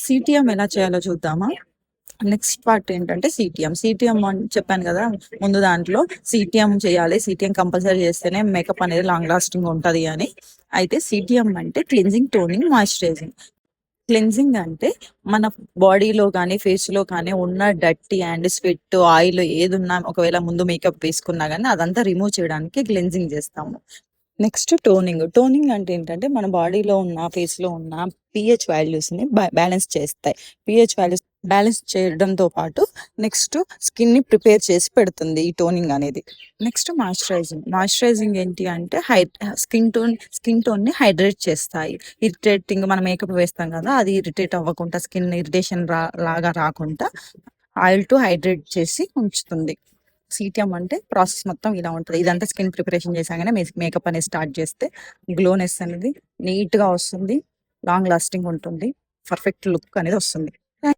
CTM ఎలా చేయాలో చూద్దామా? నెక్స్ట్ పార్ట్ ఏంటంటే సిటిఎం. సిటిఎం అని చెప్పాను కదా ముందు దాంట్లో, సిటిఎం చేయాలి, సిటిఎం కంపల్సరీ చేస్తేనే మేకప్ అనేది లాంగ్ లాస్టింగ్ ఉంటుంది అని. అయితే సిటిఎం అంటే క్లిన్జింగ్, టోనింగ్, మాయిశ్చరైజింగ్. క్లిన్జింగ్ అంటే మన బాడీలో కానీ ఫేస్లో కానీ ఉన్న డర్టీ అండ్ స్వెట్, ఆయిల్ ఏది ఉన్నా, ఒకవేళ ముందు మేకప్ వేసుకున్నా కానీ అదంతా రిమూవ్ చేయడానికి క్లిన్జింగ్ చేస్తాము. Next toning. టోనింగ్ అంటే ఏంటంటే మన బాడీలో ఉన్న, ఫేస్లో ఉన్న పిహెచ్ వాల్యూస్ని బ్యాలెన్స్ చేస్తాయి. పిహెచ్ వాల్యూస్ బ్యాలెన్స్ చేయడంతో పాటు నెక్స్ట్ స్కిన్ని ప్రిపేర్ చేసి పెడుతుంది ఈ టోనింగ్ అనేది. Next moisturising. మాయిశ్చరైజింగ్ ఏంటి అంటే స్కిన్ టోన్ని హైడ్రేట్ చేస్తాయి. ఇరిటేటింగ్ మనం మేకప్ వేస్తాం కదా, అది ఇరిటేట్ అవ్వకుండా, స్కిన్ ఇరిటేషన్ లాగా రాకుండా ఆయిల్ టు హైడ్రేట్ చేసి ఉంచుతుంది. సిటిఎం అంటే ప్రాసెస్ మొత్తం ఇలా ఉంటుంది. ఇదంతా స్కిన్ ప్రిపరేషన్ చేసాగానే మేకప్ అనేది స్టార్ట్ చేస్తే గ్లోనెస్ అనేది నీట్గా వస్తుంది, లాంగ్ లాస్టింగ్ ఉంటుంది, పర్ఫెక్ట్ లుక్ అనేది వస్తుంది.